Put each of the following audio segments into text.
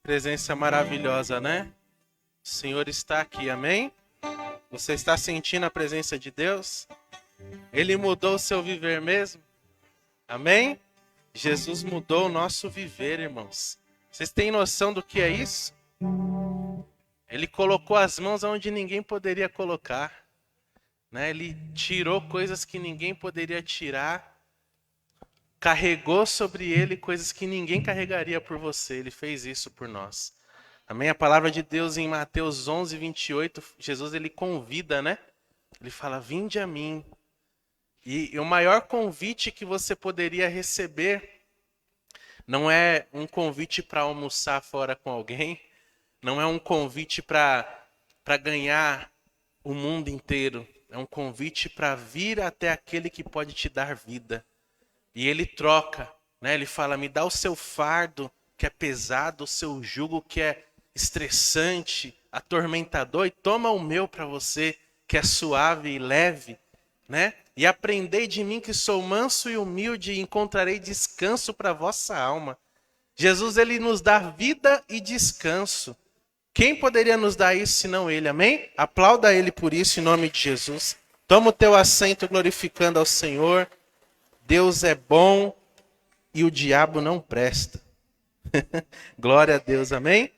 Presença maravilhosa, né? O Senhor está aqui, amém? Você está sentindo a presença de Deus? Ele mudou o seu viver mesmo? Amém? Jesus mudou o nosso viver, irmãos. Vocês têm noção do que é isso? Ele colocou as mãos onde ninguém poderia colocar, né? Ele tirou coisas que ninguém poderia tirar, carregou sobre ele coisas que ninguém carregaria por você. Ele fez isso por nós. Amém? A palavra de Deus em Mateus 11, 28, Jesus ele convida, né? Ele fala, vinde a mim. E o maior convite que você poderia receber não é um convite para almoçar fora com alguém, não é um convite para ganhar o mundo inteiro, é um convite para vir até aquele que pode te dar vida. E ele troca, né? Ele fala, me dá o seu fardo que é pesado, o seu jugo que é estressante, atormentador, e toma o meu para você, que é suave e leve, né? E aprendei de mim que sou manso e humilde e encontrarei descanso para a vossa alma. Jesus, ele nos dá vida e descanso. Quem poderia nos dar isso senão ele, amém? Aplauda ele por isso em nome de Jesus. Toma o teu assento glorificando ao Senhor. Deus é bom e o diabo não presta. Glória a Deus, amém?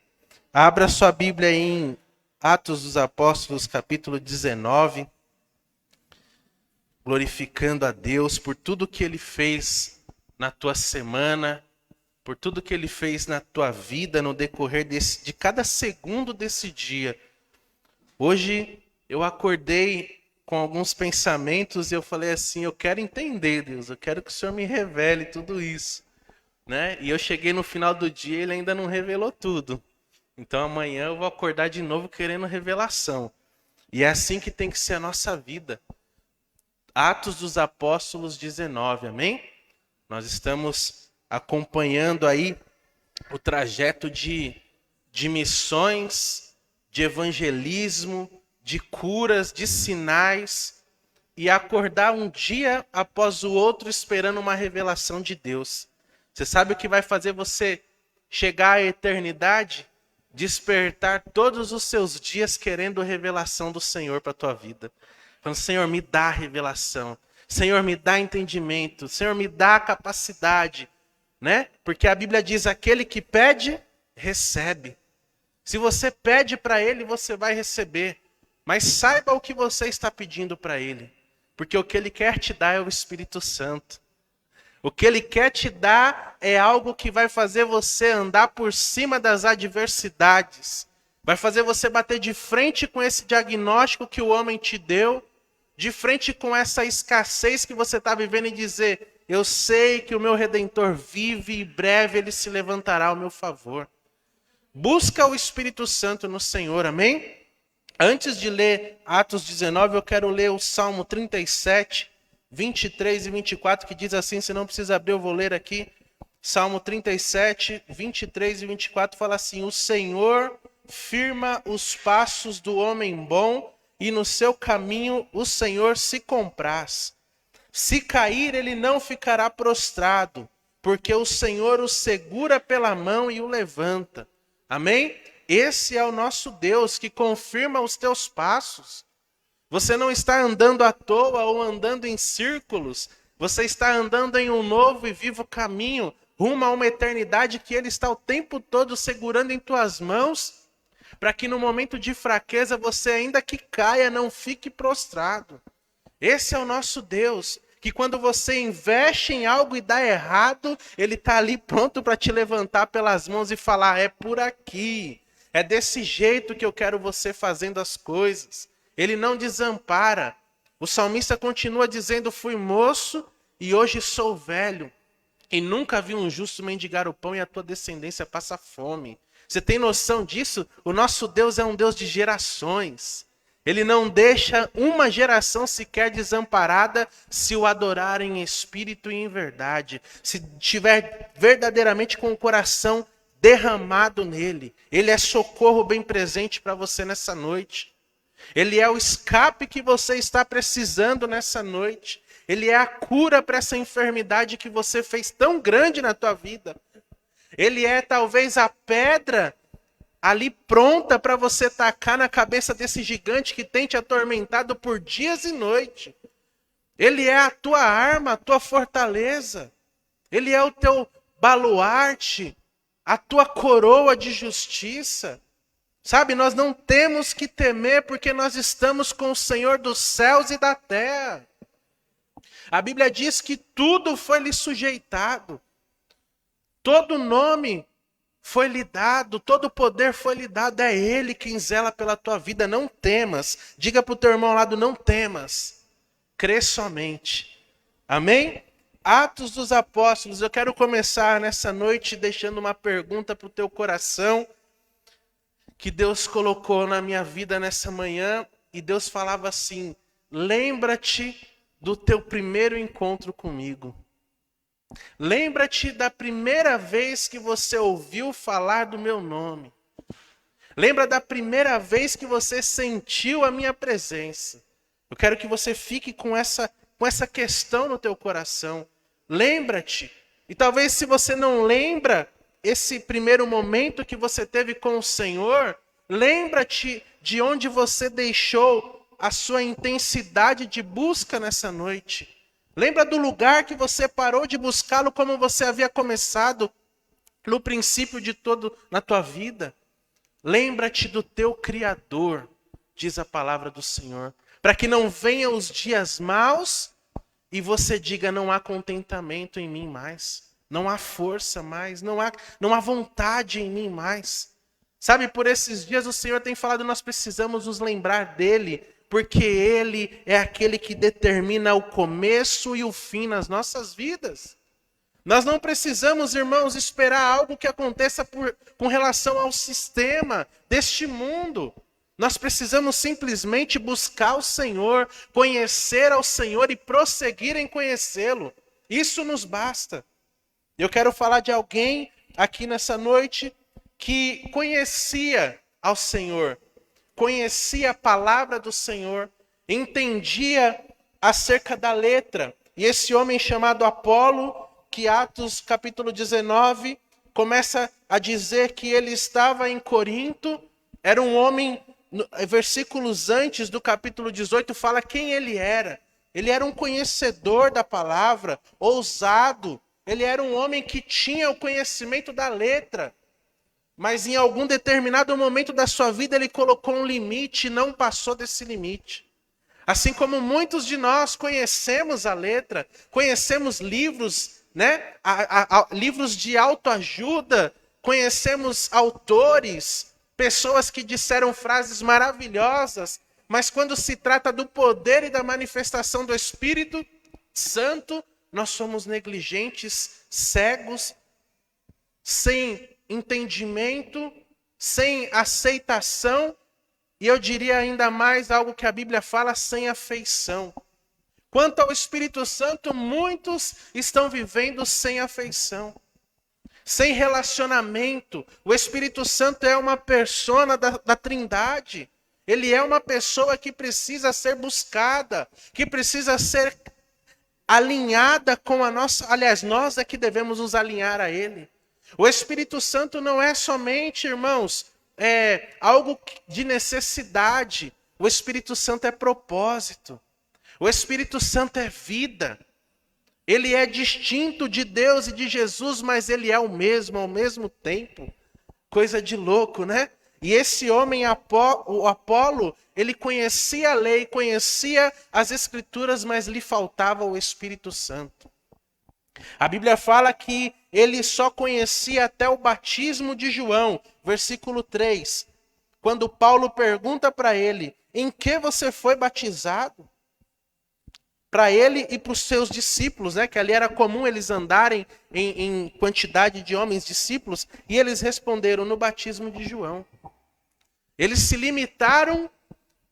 Abra sua Bíblia em Atos dos Apóstolos, capítulo 19. Glorificando a Deus por tudo que Ele fez na tua semana, por tudo que Ele fez na tua vida, no decorrer de cada segundo desse dia. Hoje eu acordei com alguns pensamentos e eu falei assim, eu quero entender, Deus, eu quero que o Senhor me revele tudo isso, né? E eu cheguei no final do dia e Ele ainda não revelou tudo. Então amanhã eu vou acordar de novo querendo revelação. E é assim que tem que ser a nossa vida. Atos dos Apóstolos 19, amém? Nós estamos acompanhando aí o trajeto de missões, de evangelismo, de curas, de sinais, e acordar um dia após o outro esperando uma revelação de Deus. Você sabe o que vai fazer você chegar à eternidade? Despertar todos os seus dias querendo revelação do Senhor para a tua vida. Falando, Senhor, me dá revelação. Senhor, me dá entendimento. Senhor, me dá capacidade. Né? Porque a Bíblia diz, aquele que pede, recebe. Se você pede para Ele, você vai receber. Mas saiba o que você está pedindo para Ele. Porque o que Ele quer te dar é o Espírito Santo. O que Ele quer te dar é algo que vai fazer você andar por cima das adversidades. Vai fazer você bater de frente com esse diagnóstico que o homem te deu. De frente com essa escassez que você está vivendo e dizer, eu sei que o meu Redentor vive e breve Ele se levantará ao meu favor. Busca o Espírito Santo no Senhor, amém? Antes de ler Atos 19, eu quero ler o Salmo 37, 23 e 24, que diz assim, se não precisa abrir, eu vou ler aqui. Salmo 37, 23 e 24 fala assim, o Senhor firma os passos do homem bom e no seu caminho o Senhor se compraz. Se cair, ele não ficará prostrado, porque o Senhor o segura pela mão e o levanta. Amém? Esse é o nosso Deus que confirma os teus passos. Você não está andando à toa ou andando em círculos. Você está andando em um novo e vivo caminho, rumo a uma eternidade que Ele está o tempo todo segurando em tuas mãos, para que no momento de fraqueza você, ainda que caia, não fique prostrado. Esse é o nosso Deus, que quando você investe em algo e dá errado, Ele está ali pronto para te levantar pelas mãos e falar, é por aqui, é desse jeito que eu quero você fazendo as coisas. Ele não desampara. O salmista continua dizendo, fui moço e hoje sou velho, e nunca vi um justo mendigar o pão e a tua descendência passa fome. Você tem noção disso? O nosso Deus é um Deus de gerações. Ele não deixa uma geração sequer desamparada se o adorar em espírito e em verdade. Se tiver verdadeiramente com o coração derramado nele. Ele é socorro bem presente para você nessa noite. Ele é o escape que você está precisando nessa noite. Ele é a cura para essa enfermidade que você fez tão grande na tua vida. Ele é talvez a pedra ali pronta para você tacar na cabeça desse gigante que tem te atormentado por dias e noites. Ele é a tua arma, a tua fortaleza. Ele é o teu baluarte, a tua coroa de justiça. Sabe, nós não temos que temer porque nós estamos com o Senhor dos céus e da terra. A Bíblia diz que tudo foi lhe sujeitado. Todo nome foi lhe dado, todo poder foi lhe dado. É Ele quem zela pela tua vida. Não temas. Diga para o teu irmão ao lado, não temas. Crê somente. Amém? Atos dos Apóstolos. Eu quero começar nessa noite deixando uma pergunta para o teu coração que Deus colocou na minha vida nessa manhã. E Deus falava assim: lembra-te do teu primeiro encontro comigo. Lembra-te da primeira vez que você ouviu falar do meu nome. Lembra da primeira vez que você sentiu a minha presença. Eu quero que você fique com essa questão no teu coração. Lembra-te. E talvez se você não lembra esse primeiro momento que você teve com o Senhor, lembra-te de onde você deixou a sua intensidade de busca nessa noite. Lembra do lugar que você parou de buscá-lo como você havia começado no princípio de todo na tua vida. Lembra-te do teu Criador, diz a palavra do Senhor, para que não venham os dias maus e você diga: não há contentamento em mim mais, não há força mais, não há vontade em mim mais. Sabe, por esses dias o Senhor tem falado, nós precisamos nos lembrar dele, porque Ele é aquele que determina o começo e o fim nas nossas vidas. Nós não precisamos, irmãos, esperar algo que aconteça com relação ao sistema deste mundo. Nós precisamos simplesmente buscar o Senhor, conhecer ao Senhor e prosseguir em conhecê-lo. Isso nos basta. Eu quero falar de alguém aqui nessa noite que conhecia ao Senhor, conhecia a palavra do Senhor, entendia acerca da letra. E esse homem chamado Apolo, que Atos capítulo 19 começa a dizer que ele estava em Corinto, era um homem, versículos antes do capítulo 18 fala quem ele era. Ele era um conhecedor da palavra, ousado. Ele era um homem que tinha o conhecimento da letra. Mas em algum determinado momento da sua vida ele colocou um limite e não passou desse limite. Assim como muitos de nós conhecemos a letra, conhecemos livros, né? Livros de autoajuda, conhecemos autores, pessoas que disseram frases maravilhosas, mas quando se trata do poder e da manifestação do Espírito Santo, nós somos negligentes, cegos, sem entendimento, sem aceitação, e eu diria ainda mais algo que a Bíblia fala, sem afeição. Quanto ao Espírito Santo, muitos estão vivendo sem afeição, sem relacionamento. O Espírito Santo é uma persona da Trindade. Ele é uma pessoa que precisa ser buscada, que precisa ser alinhada com a nossa... Aliás, nós é que devemos nos alinhar a Ele. O Espírito Santo não é somente, irmãos, algo de necessidade. O Espírito Santo é propósito. O Espírito Santo é vida. Ele é distinto de Deus e de Jesus, mas ele é o mesmo ao mesmo tempo. Coisa de louco, né? E esse homem, o Apolo, ele conhecia a lei, conhecia as Escrituras, mas lhe faltava o Espírito Santo. A Bíblia fala que ele só conhecia até o batismo de João, versículo 3. Quando Paulo pergunta para ele, em que você foi batizado? Para ele e para os seus discípulos, né? Que ali era comum eles andarem em quantidade de homens discípulos, e eles responderam no batismo de João. Eles se limitaram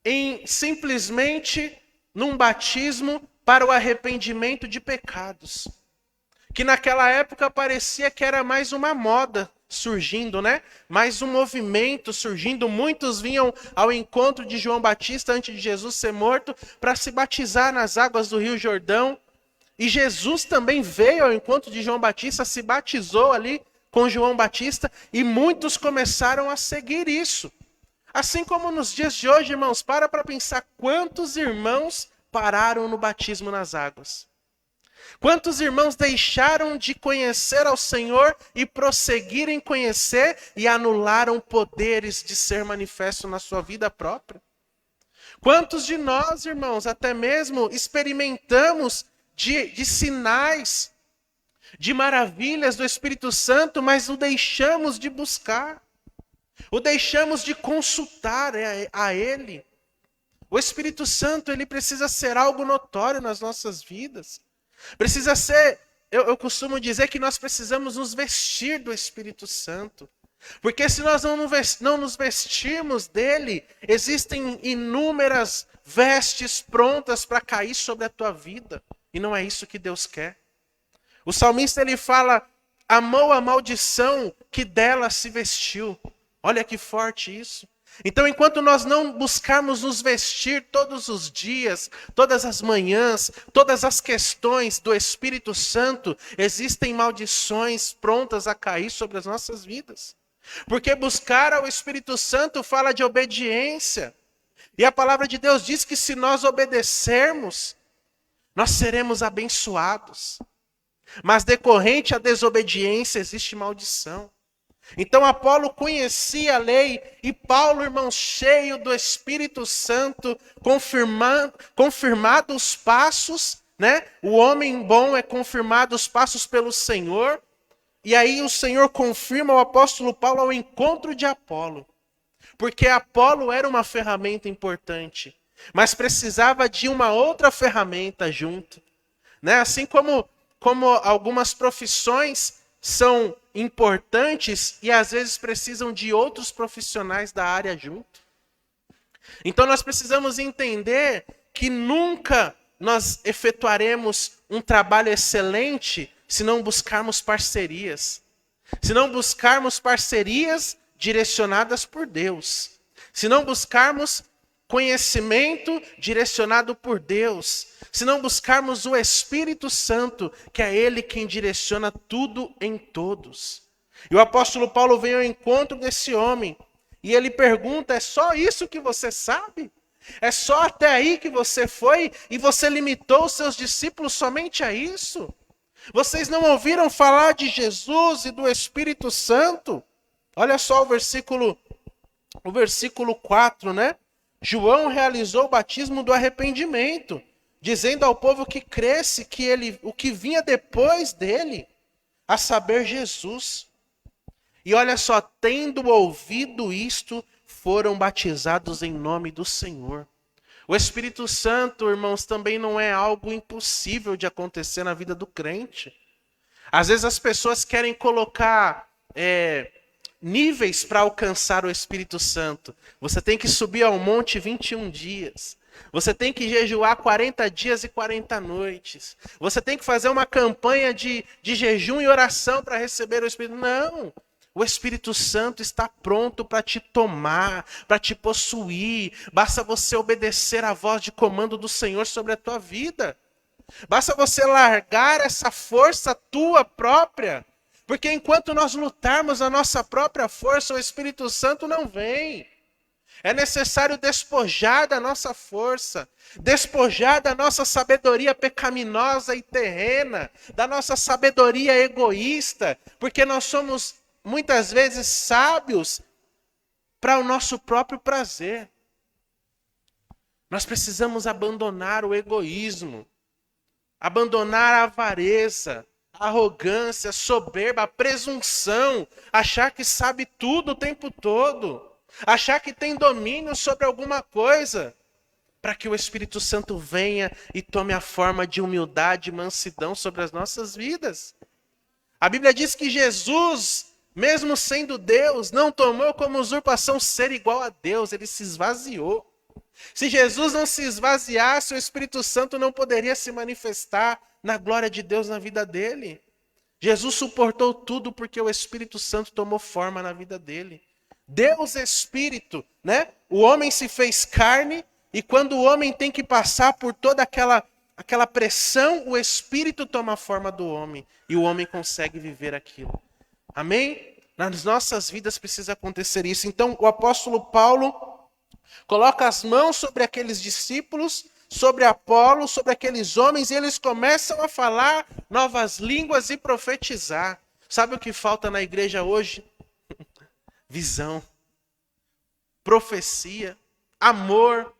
em simplesmente num batismo para o arrependimento de pecados. Que naquela época parecia que era mais uma moda surgindo, né? Mais um movimento surgindo. Muitos vinham ao encontro de João Batista antes de Jesus ser morto para se batizar nas águas do Rio Jordão. E Jesus também veio ao encontro de João Batista, se batizou ali com João Batista, e muitos começaram a seguir isso. Assim como nos dias de hoje, irmãos, para pensar quantos irmãos pararam no batismo nas águas. Quantos irmãos deixaram de conhecer ao Senhor e prosseguir em conhecer e anularam poderes de ser manifesto na sua vida própria? Quantos de nós, irmãos, até mesmo experimentamos de sinais, de maravilhas do Espírito Santo, mas o deixamos de buscar, o deixamos de consultar a Ele. O Espírito Santo, ele precisa ser algo notório nas nossas vidas. Precisa ser, eu costumo dizer que nós precisamos nos vestir do Espírito Santo. Porque se nós não nos vestirmos dele, existem inúmeras vestes prontas para cair sobre a tua vida. E não é isso que Deus quer. O salmista, ele fala, amou a maldição que dela se vestiu. Olha que forte isso. Então, enquanto nós não buscarmos nos vestir todos os dias, todas as manhãs, todas as questões do Espírito Santo, existem maldições prontas a cair sobre as nossas vidas. Porque buscar ao Espírito Santo fala de obediência. E a palavra de Deus diz que se nós obedecermos, nós seremos abençoados. Mas decorrente à desobediência existe maldição. Então Apolo conhecia a lei e Paulo, irmão, cheio do Espírito Santo, confirmado os passos, né? O homem bom é confirmado os passos pelo Senhor. E aí o Senhor confirma o apóstolo Paulo ao encontro de Apolo. Porque Apolo era uma ferramenta importante, mas precisava de uma outra ferramenta junto. Né? Assim como algumas profissões são importantes e às vezes precisam de outros profissionais da área junto. Então nós precisamos entender que nunca nós efetuaremos um trabalho excelente se não buscarmos parcerias. Se não buscarmos parcerias direcionadas por Deus. Se não buscarmos conhecimento direcionado por Deus. Se não buscarmos o Espírito Santo, que é Ele quem direciona tudo em todos. E o apóstolo Paulo vem ao encontro desse homem. E ele pergunta, é só isso que você sabe? É só até aí que você foi e você limitou os seus discípulos somente a isso? Vocês não ouviram falar de Jesus e do Espírito Santo? Olha só o versículo 4, né? João realizou o batismo do arrependimento, dizendo ao povo que cresce que o que vinha depois dele, a saber, Jesus. E olha só, tendo ouvido isto, foram batizados em nome do Senhor. O Espírito Santo, irmãos, também não é algo impossível de acontecer na vida do crente. Às vezes as pessoas querem colocar níveis para alcançar o Espírito Santo. Você tem que subir ao monte 21 dias. Você tem que jejuar 40 dias e 40 noites. Você tem que fazer uma campanha de jejum e oração para receber o Espírito. Não! O Espírito Santo está pronto para te tomar, para te possuir. Basta você obedecer à voz de comando do Senhor sobre a tua vida. Basta você largar essa força tua própria. Porque enquanto nós lutarmos a nossa própria força, o Espírito Santo não vem. É necessário despojar da nossa força, despojar da nossa sabedoria pecaminosa e terrena, da nossa sabedoria egoísta, porque nós somos muitas vezes sábios para o nosso próprio prazer. Nós precisamos abandonar o egoísmo, abandonar a avareza, a arrogância, a soberba, a presunção, achar que sabe tudo o tempo todo, achar que tem domínio sobre alguma coisa, para que o Espírito Santo venha e tome a forma de humildade e mansidão sobre as nossas vidas. A Bíblia diz que Jesus, mesmo sendo Deus, não tomou como usurpação ser igual a Deus, ele se esvaziou. Se Jesus não se esvaziasse, o Espírito Santo não poderia se manifestar na glória de Deus na vida dele. Jesus suportou tudo porque o Espírito Santo tomou forma na vida dele. Deus é Espírito, né? O homem se fez carne e quando o homem tem que passar por toda aquela pressão, o Espírito toma a forma do homem e o homem consegue viver aquilo. Amém? Nas nossas vidas precisa acontecer isso. Então o apóstolo Paulo coloca as mãos sobre aqueles discípulos, sobre Apolo, sobre aqueles homens, e eles começam a falar novas línguas e profetizar. Sabe o que falta na igreja hoje? Visão, profecia, amor.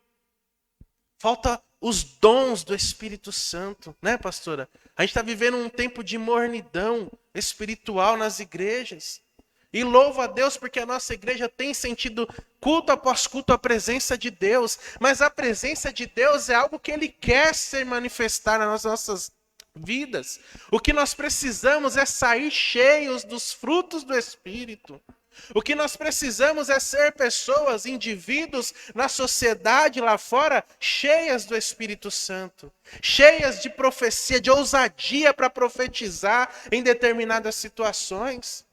Falta os dons do Espírito Santo, né, pastora? A gente está vivendo um tempo de mornidão espiritual nas igrejas. E louvo a Deus porque a nossa igreja tem sentido culto após culto a presença de Deus. Mas a presença de Deus é algo que Ele quer se manifestar nas nossas vidas. O que nós precisamos é sair cheios dos frutos do Espírito. O que nós precisamos é ser pessoas, indivíduos na sociedade lá fora, cheias do Espírito Santo. Cheias de profecia, de ousadia para profetizar em determinadas situações.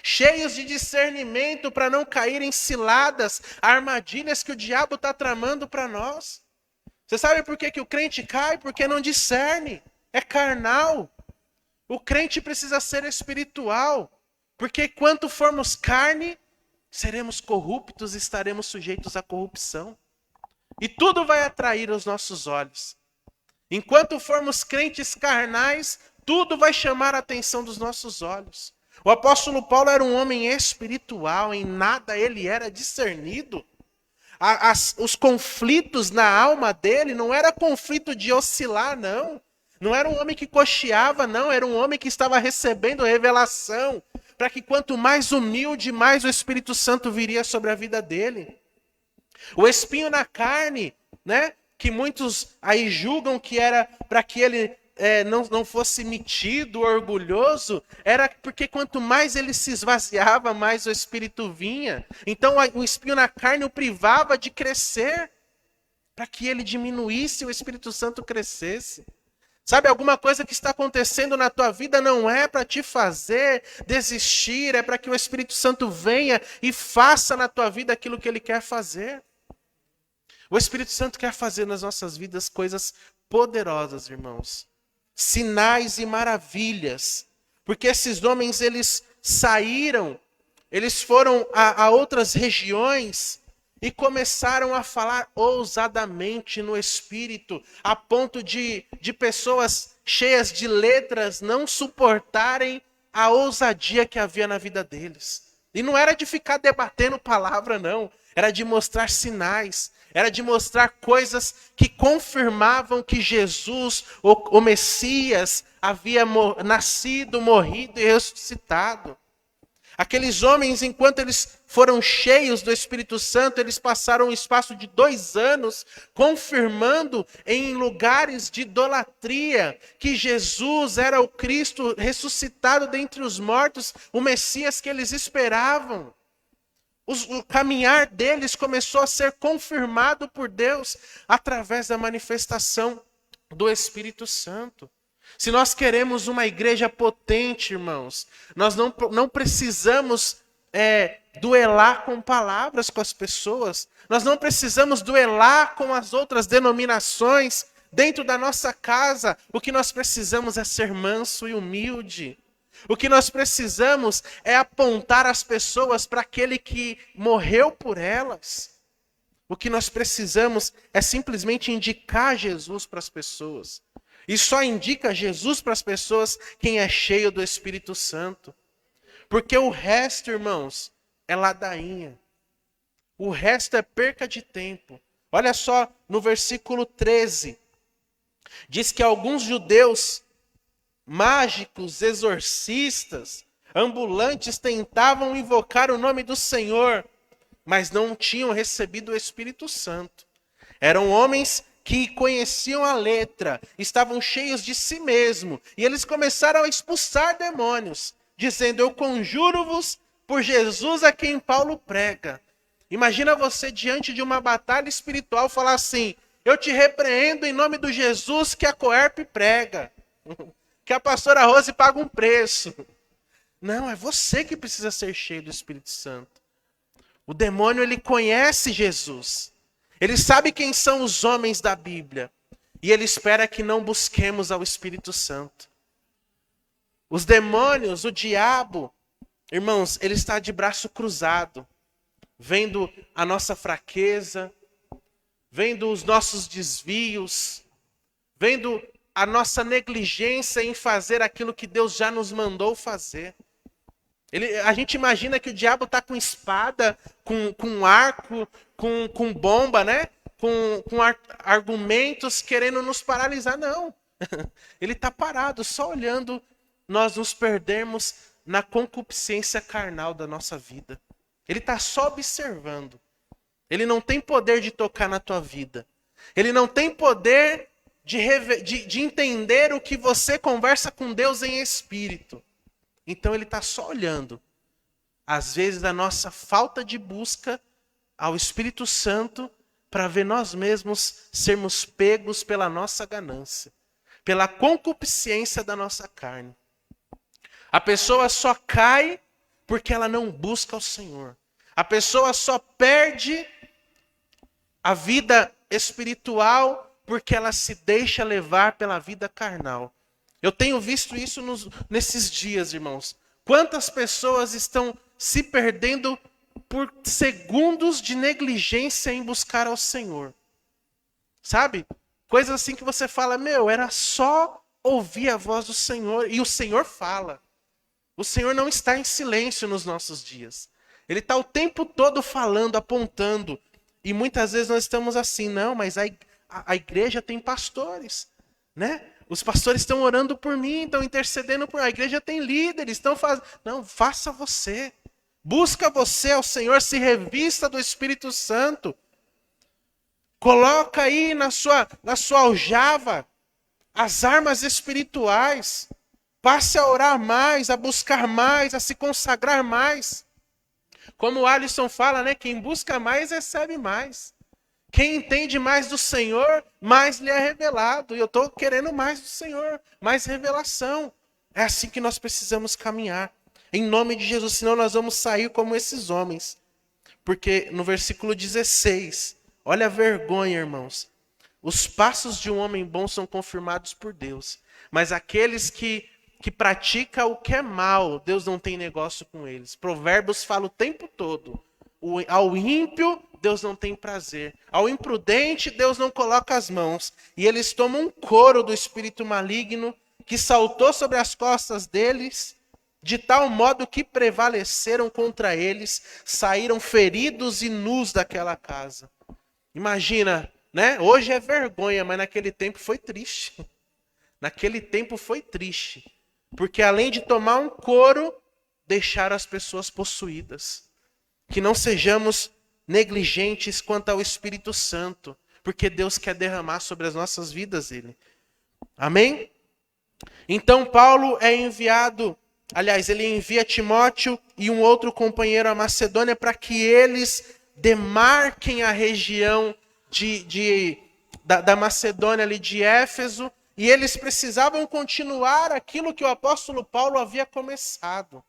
Cheios de discernimento para não cair em ciladas, armadilhas que o diabo está tramando para nós. Você sabe por que o crente cai? Porque não discerne, é carnal. O crente precisa ser espiritual, porque quanto formos carne, seremos corruptos e estaremos sujeitos à corrupção. E tudo vai atrair os nossos olhos. Enquanto formos crentes carnais, tudo vai chamar a atenção dos nossos olhos. O apóstolo Paulo era um homem espiritual, em nada ele era discernido. Os conflitos na alma dele não era conflito de oscilar, não. Não era um homem que cocheava, não. Era um homem que estava recebendo revelação, para que quanto mais humilde, mais o Espírito Santo viria sobre a vida dele. O espinho na carne, né? Que muitos aí julgam que era para que ele não fosse metido, orgulhoso, era porque quanto mais ele se esvaziava, mais o Espírito vinha. Então o espinho na carne o privava de crescer, para que ele diminuísse e o Espírito Santo crescesse. Sabe, alguma coisa que está acontecendo na tua vida não é para te fazer desistir, é para que o Espírito Santo venha e faça na tua vida aquilo que ele quer fazer. O Espírito Santo quer fazer nas nossas vidas coisas poderosas, irmãos. Sinais e maravilhas. Porque esses homens, eles saíram, eles foram a outras regiões e começaram a falar ousadamente no Espírito, a ponto de pessoas cheias de letras não suportarem a ousadia que havia na vida deles. E não era de ficar debatendo palavra, não. Era de mostrar sinais. Era de mostrar coisas que confirmavam que Jesus, o Messias, havia nascido, morrido e ressuscitado. Aqueles homens, enquanto eles foram cheios do Espírito Santo, eles passaram um espaço de 2 anos confirmando em lugares de idolatria que Jesus era o Cristo ressuscitado dentre os mortos, o Messias que eles esperavam. O caminhar deles começou a ser confirmado por Deus através da manifestação do Espírito Santo. Se nós queremos uma igreja potente, irmãos, nós não precisamos duelar com palavras com as pessoas. Nós não precisamos duelar com as outras denominações dentro da nossa casa. O que nós precisamos é ser manso e humilde. O que nós precisamos é apontar as pessoas para aquele que morreu por elas. O que nós precisamos é simplesmente indicar Jesus para as pessoas. E só indica Jesus para as pessoas quem é cheio do Espírito Santo. Porque o resto, irmãos, é ladainha. O resto é perca de tempo. Olha só no versículo 13. Diz que alguns judeus mágicos, exorcistas, ambulantes tentavam invocar o nome do Senhor, mas não tinham recebido o Espírito Santo. Eram homens que conheciam a letra, estavam cheios de si mesmo, e eles começaram a expulsar demônios, dizendo: eu conjuro-vos por Jesus a quem Paulo prega. Imagina você diante de uma batalha espiritual falar assim: eu te repreendo em nome do Jesus que a Coerp prega. Que a pastora Rose paga um preço. Não, é você que precisa ser cheio do Espírito Santo. O demônio, ele conhece Jesus. Ele sabe quem são os homens da Bíblia. E ele espera que não busquemos ao Espírito Santo. Os demônios, o diabo, Irmãos, ele está de braço cruzado, vendo a nossa fraqueza, vendo os nossos desvios, vendo a nossa negligência em fazer aquilo que Deus já nos mandou fazer. A gente imagina que o diabo está com espada, com arco, com bomba, né? Com argumentos querendo nos paralisar. Não. Ele está parado, só olhando nós nos perdermos na concupiscência carnal da nossa vida. Ele está só observando. Ele não tem poder de tocar na tua vida. Ele não tem poder de entender o que você conversa com Deus em espírito. Então ele está só olhando. Às vezes a nossa falta de busca ao Espírito Santo para ver nós mesmos sermos pegos pela nossa ganância, pela concupiscência da nossa carne. A pessoa só cai porque ela não busca o Senhor. A pessoa só perde a vida espiritual porque ela se deixa levar pela vida carnal. Eu tenho visto isso nesses dias, irmãos. Quantas pessoas estão se perdendo por segundos de negligência em buscar ao Senhor. Sabe? Coisas assim que você fala, era só ouvir a voz do Senhor. E o Senhor fala. O Senhor não está em silêncio nos nossos dias. Ele está o tempo todo falando, apontando. E muitas vezes nós estamos assim, não, mas a igreja tem pastores, né? Os pastores estão orando por mim, estão intercedendo por mim. A igreja tem líderes, estão fazendo. Não, faça você. Busca você ao Senhor, se revista do Espírito Santo. Coloca aí na sua aljava as armas espirituais. Passe a orar mais, a buscar mais, a se consagrar mais. Como o Alisson fala, né? Quem busca mais, recebe mais. Quem entende mais do Senhor, mais lhe é revelado. E eu estou querendo mais do Senhor, mais revelação. É assim que nós precisamos caminhar. Em nome de Jesus, senão nós vamos sair como esses homens. Porque no versículo 16, olha a vergonha, irmãos. Os passos de um homem bom são confirmados por Deus. Mas aqueles que praticam o que é mal, Deus não tem negócio com eles. Provérbios fala o tempo todo. Ao ímpio, Deus não tem prazer. Ao imprudente, Deus não coloca as mãos. E eles tomam um couro do espírito maligno que saltou sobre as costas deles, de tal modo que prevaleceram contra eles, saíram feridos e nus daquela casa. Imagina, né? Hoje é vergonha, mas naquele tempo foi triste. Naquele tempo foi triste. Porque além de tomar um couro, deixaram as pessoas possuídas. Que não sejamos negligentes quanto ao Espírito Santo, porque Deus quer derramar sobre as nossas vidas ele. Amém? Então Paulo é enviado, aliás, ele envia Timóteo e um outro companheiro à Macedônia para que eles demarquem a região da Macedônia ali de Éfeso, e eles precisavam continuar aquilo que o apóstolo Paulo havia começado.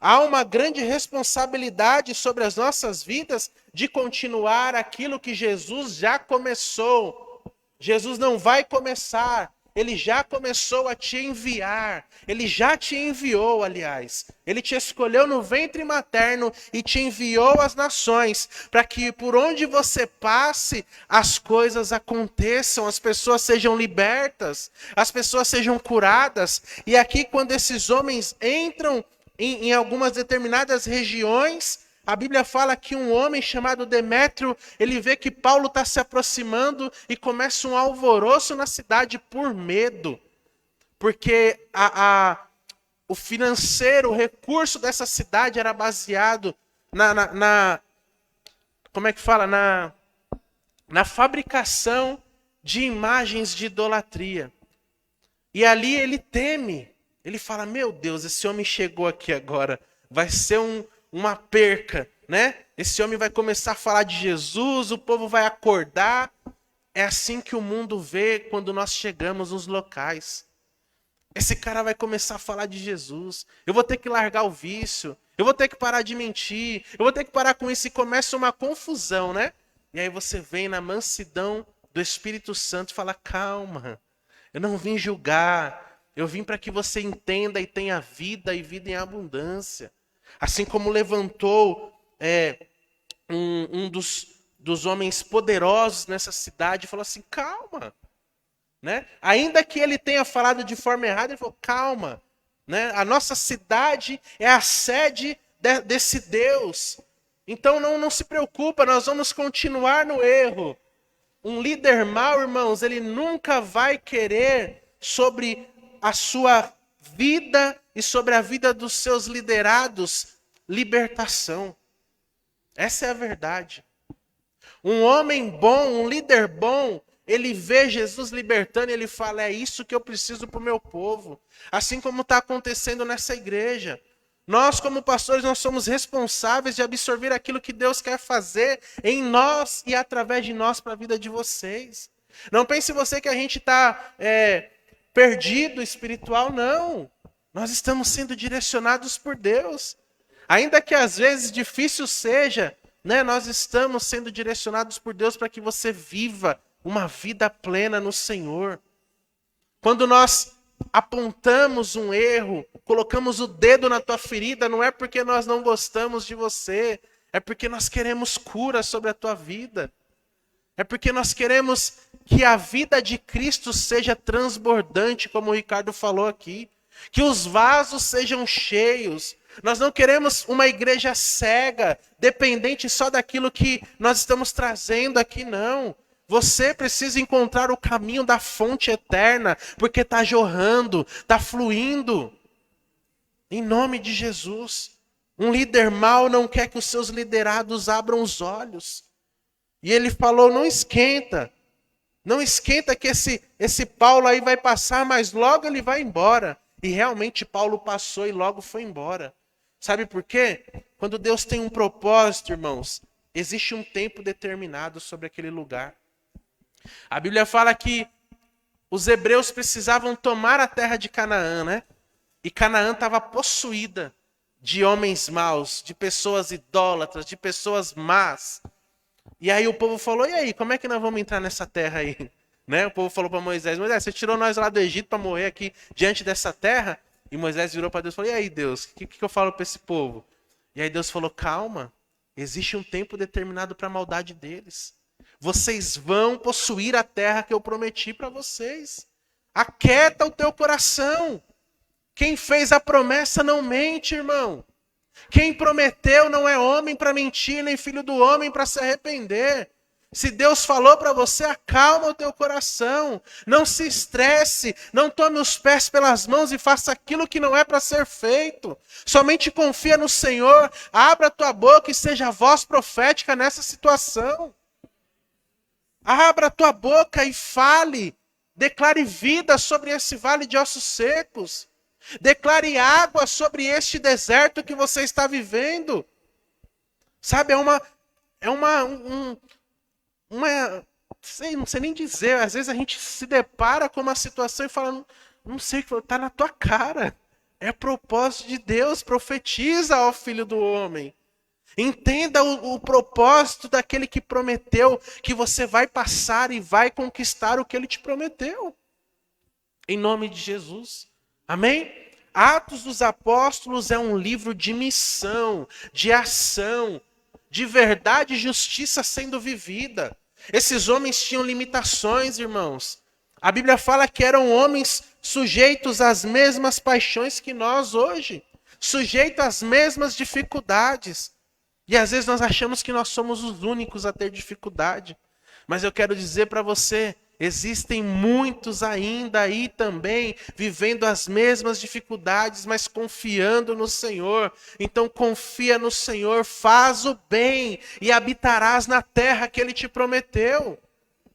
Há uma grande responsabilidade sobre as nossas vidas de continuar aquilo que Jesus já começou. Jesus não vai começar, ele já começou a te enviar. Ele já te enviou, aliás. Ele te escolheu no ventre materno e te enviou às nações, para que por onde você passe, as coisas aconteçam, as pessoas sejam libertas, as pessoas sejam curadas. E aqui, quando esses homens entram em algumas determinadas regiões, a Bíblia fala que um homem chamado Demétrio, ele vê que Paulo está se aproximando e começa um alvoroço na cidade por medo. Porque o financeiro, o recurso dessa cidade era baseado como é que fala? Na fabricação de imagens de idolatria. E ali ele teme. Ele fala, meu Deus, esse homem chegou aqui agora, vai ser uma perca, né? Esse homem vai começar a falar de Jesus, o povo vai acordar. É assim que o mundo vê quando nós chegamos nos locais. Esse cara vai começar a falar de Jesus. Eu vou ter que largar o vício, eu vou ter que parar de mentir, eu vou ter que parar com isso, e começa uma confusão, né? E aí você vem na mansidão do Espírito Santo e fala, calma, eu não vim julgar. Eu vim para que você entenda e tenha vida e vida em abundância. Assim como levantou um dos homens poderosos nessa cidade e falou assim, calma. Né? Ainda que ele tenha falado de forma errada, ele falou, calma. Né? A nossa cidade é a sede desse Deus. Então não se preocupa, nós vamos continuar no erro. Um líder mau, irmãos, ele nunca vai querer sobre a sua vida e sobre a vida dos seus liderados libertação. Essa é a verdade. Um homem bom, um líder bom, ele vê Jesus libertando e ele fala, é isso que eu preciso para o meu povo. Assim como está acontecendo nessa igreja. Nós, como pastores, nós somos responsáveis de absorver aquilo que Deus quer fazer em nós e através de nós para a vida de vocês. Não pense você que a gente está perdido espiritual, não. Nós estamos sendo direcionados por Deus. Ainda que às vezes difícil seja, né, nós estamos sendo direcionados por Deus para que você viva uma vida plena no Senhor. Quando nós apontamos um erro, colocamos o dedo na tua ferida, não é porque nós não gostamos de você, é porque nós queremos cura sobre a tua vida. É porque nós queremos que a vida de Cristo seja transbordante, como o Ricardo falou aqui. Que os vasos sejam cheios. Nós não queremos uma igreja cega, dependente só daquilo que nós estamos trazendo aqui, não. Você precisa encontrar o caminho da fonte eterna, porque está jorrando, está fluindo. Em nome de Jesus. Um líder mau não quer que os seus liderados abram os olhos. E ele falou, não esquenta. Não esquenta que esse Paulo aí vai passar, mas logo ele vai embora. E realmente Paulo passou e logo foi embora. Sabe por quê? Quando Deus tem um propósito, irmãos, existe um tempo determinado sobre aquele lugar. A Bíblia fala que os hebreus precisavam tomar a terra de Canaã, né? E Canaã estava possuída de homens maus, de pessoas idólatras, de pessoas más. E aí o povo falou, e aí, como é que nós vamos entrar nessa terra aí? Né? O povo falou para Moisés, Moisés, você tirou nós lá do Egito para morrer aqui diante dessa terra? E Moisés virou para Deus e falou, e aí Deus, o que eu falo para esse povo? E aí Deus falou, calma, existe um tempo determinado para a maldade deles. Vocês vão possuir a terra que eu prometi para vocês. Aquieta o teu coração. Quem fez a promessa não mente, irmão. Quem prometeu não é homem para mentir, nem filho do homem para se arrepender. Se Deus falou para você, acalma o teu coração. Não se estresse, não tome os pés pelas mãos e faça aquilo que não é para ser feito. Somente confia no Senhor, abra a tua boca e seja a voz profética nessa situação. Abra a tua boca e fale. Declare vida sobre esse vale de ossos secos. Declare água sobre este deserto que você está vivendo. Sabe, não sei nem dizer. Às vezes a gente se depara com uma situação e fala, não sei o que está na tua cara. É propósito de Deus, profetiza, ó filho do homem. Entenda o propósito daquele que prometeu que você vai passar e vai conquistar o que ele te prometeu. Em nome de Jesus. Amém? Atos dos Apóstolos é um livro de missão, de ação, de verdade e justiça sendo vivida. Esses homens tinham limitações, irmãos. A Bíblia fala que eram homens sujeitos às mesmas paixões que nós hoje, sujeitos às mesmas dificuldades. E às vezes nós achamos que nós somos os únicos a ter dificuldade. Mas eu quero dizer para você, existem muitos ainda aí também, vivendo as mesmas dificuldades, mas confiando no Senhor. Então confia no Senhor, faz o bem e habitarás na terra que Ele te prometeu.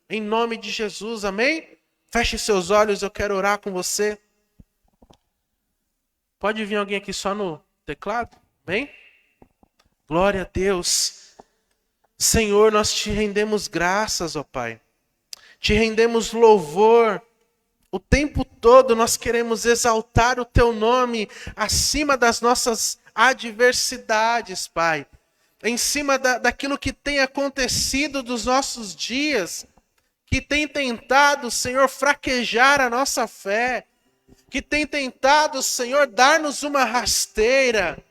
Em nome de Jesus, amém? Feche seus olhos, eu quero orar com você. Pode vir alguém aqui só no teclado? Bem? Glória a Deus. Senhor, nós te rendemos graças, ó Pai. Te rendemos louvor. O tempo todo nós queremos exaltar o teu nome acima das nossas adversidades, Pai. Em cima daquilo que tem acontecido dos nossos dias, que tem tentado, Senhor, fraquejar a nossa fé, que tem tentado, Senhor, dar-nos uma rasteira.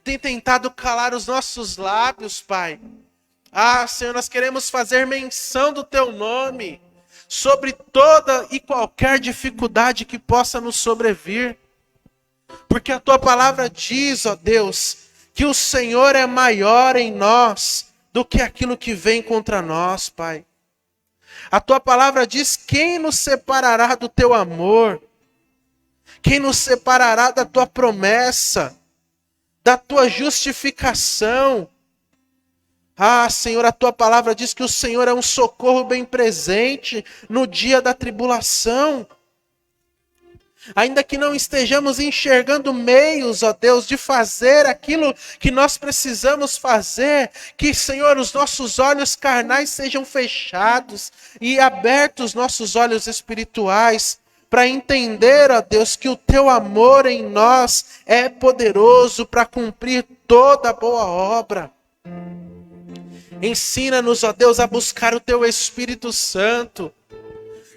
tem tentado calar os nossos lábios, Pai. Senhor, nós queremos fazer menção do Teu nome sobre toda e qualquer dificuldade que possa nos sobrevir. Porque a Tua palavra diz, ó Deus, que o Senhor é maior em nós do que aquilo que vem contra nós, Pai. A Tua palavra diz: quem nos separará do Teu amor? Quem nos separará da Tua promessa, da Tua justificação? Senhor, a Tua palavra diz que o Senhor é um socorro bem presente no dia da tribulação. Ainda que não estejamos enxergando meios, ó Deus, de fazer aquilo que nós precisamos fazer, que, Senhor, os nossos olhos carnais sejam fechados e abertos nossos olhos espirituais, para entender, ó Deus, que o Teu amor em nós é poderoso para cumprir toda boa obra. Ensina-nos, ó Deus, a buscar o Teu Espírito Santo.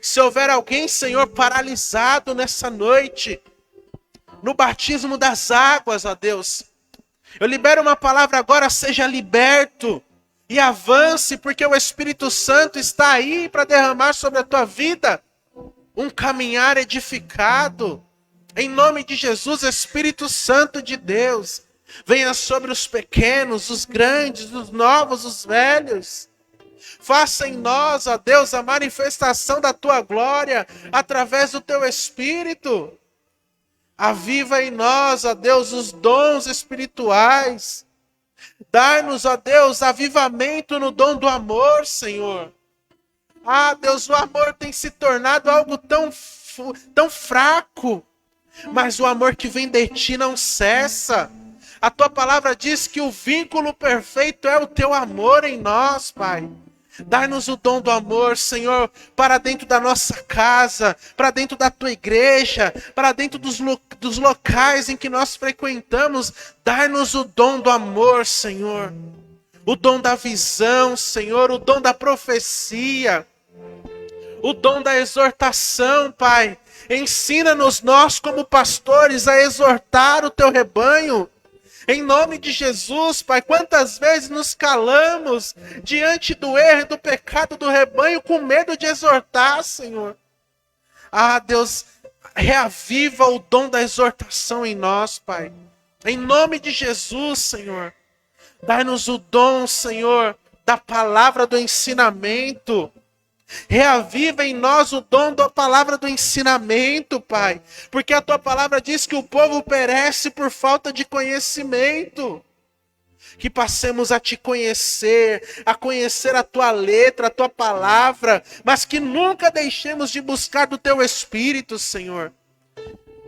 Se houver alguém, Senhor, paralisado nessa noite, no batismo das águas, ó Deus, eu libero uma palavra agora: seja liberto e avance, porque o Espírito Santo está aí para derramar sobre a tua vida um caminhar edificado. Em nome de Jesus, Espírito Santo de Deus, venha sobre os pequenos, os grandes, os novos, os velhos. Faça em nós, ó Deus, a manifestação da Tua glória através do Teu Espírito. Aviva em nós, ó Deus, os dons espirituais. Dá-nos, ó Deus, avivamento no dom do amor, Senhor. Deus, o amor tem se tornado algo tão fraco, mas o amor que vem de Ti não cessa. A Tua palavra diz que o vínculo perfeito é o Teu amor em nós, Pai. Dá-nos o dom do amor, Senhor, para dentro da nossa casa, para dentro da Tua igreja, para dentro dos locais em que nós frequentamos. Dá-nos o dom do amor, Senhor. O dom da visão, Senhor, o dom da profecia, o dom da exortação, Pai. Ensina-nos, nós como pastores, a exortar o Teu rebanho. Em nome de Jesus, Pai, quantas vezes nos calamos diante do erro e do pecado do rebanho com medo de exortar, Senhor. Deus, reaviva o dom da exortação em nós, Pai. Em nome de Jesus, Senhor. Dai-nos o dom, Senhor, da palavra do ensinamento. Reaviva em nós o dom da palavra do ensinamento, Pai. Porque a Tua palavra diz que o povo perece por falta de conhecimento. Que passemos a Te conhecer, a conhecer a Tua letra, a Tua palavra, mas que nunca deixemos de buscar do Teu Espírito, Senhor.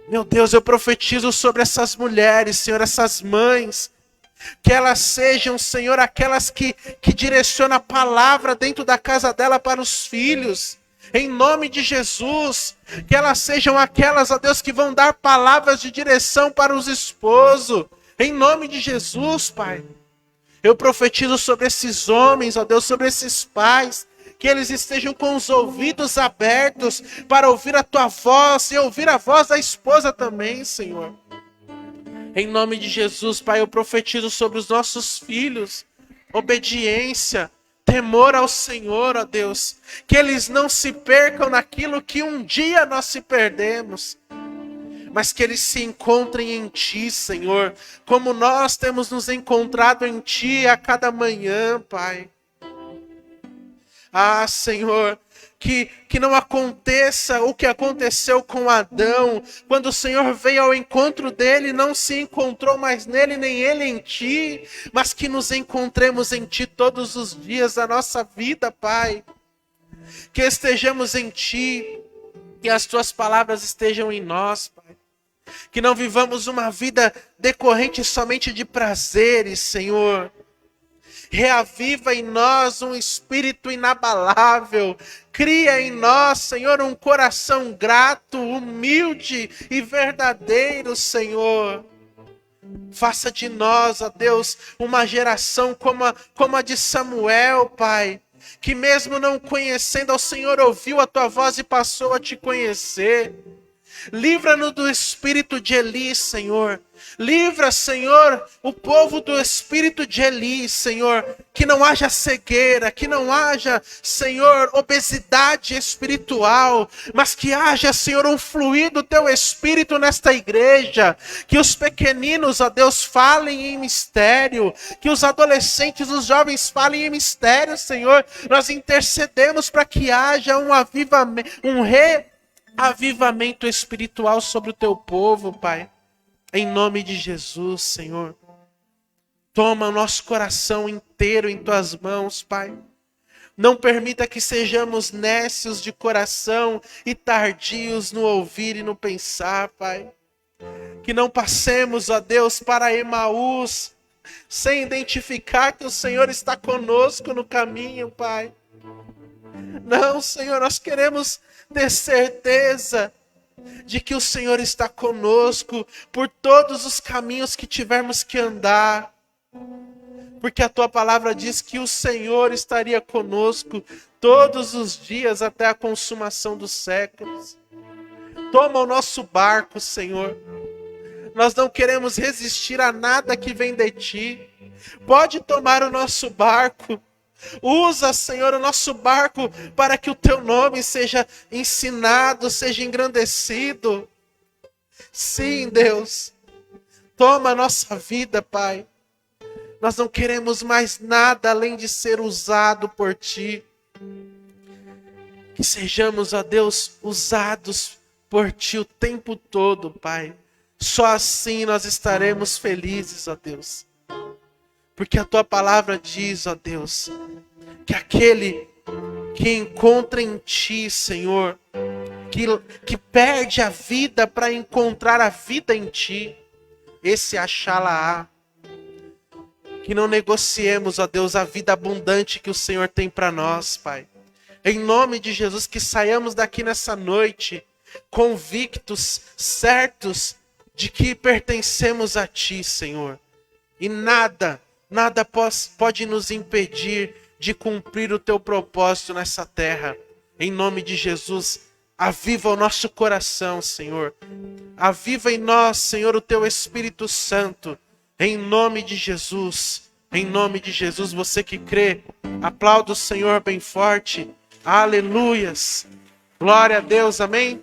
Meu Deus, eu profetizo sobre essas mulheres, Senhor, essas mães, que elas sejam, Senhor, aquelas que direcionam a palavra dentro da casa dela para os filhos. Em nome de Jesus, que elas sejam aquelas, ó Deus, que vão dar palavras de direção para os esposos. Em nome de Jesus, Pai. Eu profetizo sobre esses homens, ó Deus, sobre esses pais, que eles estejam com os ouvidos abertos para ouvir a Tua voz e ouvir a voz da esposa também, Senhor. Em nome de Jesus, Pai, eu profetizo sobre os nossos filhos obediência, temor ao Senhor, ó Deus. Que eles não se percam naquilo que um dia nós se perdemos, mas que eles se encontrem em Ti, Senhor, como nós temos nos encontrado em Ti a cada manhã, Pai. Senhor, que não aconteça o que aconteceu com Adão, quando o Senhor veio ao encontro dele, não se encontrou mais nele, nem ele em Ti, mas que nos encontremos em Ti todos os dias da nossa vida, Pai. Que estejamos em Ti, que as Tuas palavras estejam em nós, Pai. Que não vivamos uma vida decorrente somente de prazeres, Senhor. Reaviva em nós um espírito inabalável. Cria em nós, Senhor, um coração grato, humilde e verdadeiro, Senhor. Faça de nós, ó Deus, uma geração como a de Samuel, Pai. Que mesmo não conhecendo ao Senhor, ouviu a Tua voz e passou a Te conhecer. Livra-nos do espírito de Eli, Senhor. Livra, Senhor, o povo do espírito de Eli, Senhor. Que não haja cegueira, que não haja, Senhor, obesidade espiritual, mas que haja, Senhor, um fluir do teu espírito nesta igreja. Que os pequeninos, ó Deus, falem em mistério. Que os adolescentes, os jovens falem em mistério, Senhor. Nós intercedemos para que haja um avivamento, avivamento espiritual sobre o teu povo, Pai. Em nome de Jesus, Senhor. Toma o nosso coração inteiro em tuas mãos, Pai. Não permita que sejamos nécios de coração e tardios no ouvir e no pensar, Pai. Que não passemos, ó Deus, para Emaús, sem identificar que o Senhor está conosco no caminho, Pai. Não, Senhor, nós queremos ter certeza de que o Senhor está conosco por todos os caminhos que tivermos que andar. Porque a tua palavra diz que o Senhor estaria conosco todos os dias até a consumação dos séculos. Toma o nosso barco, Senhor. Nós não queremos resistir a nada que vem de ti. Pode tomar o nosso barco. Usa, Senhor, o nosso barco para que o teu nome seja ensinado, seja engrandecido. Sim, Deus. Toma a nossa vida, Pai. Nós não queremos mais nada além de ser usado por ti. Que sejamos, ó Deus, usados por ti o tempo todo, Pai. Só assim nós estaremos felizes, ó Deus. Porque a tua palavra diz, ó Deus, que aquele que encontra em ti, Senhor, que perde a vida para encontrar a vida em ti, esse achá-la-á. Que não negociemos, ó Deus, a vida abundante que o Senhor tem para nós, Pai. Em nome de Jesus, que saiamos daqui nessa noite convictos, certos de que pertencemos a ti, Senhor. E nada pode nos impedir de cumprir o teu propósito nessa terra. Em nome de Jesus, aviva o nosso coração, Senhor. Aviva em nós, Senhor, o teu Espírito Santo. Em nome de Jesus. Em nome de Jesus, você que crê, aplauda o Senhor bem forte. Aleluias. Glória a Deus, amém.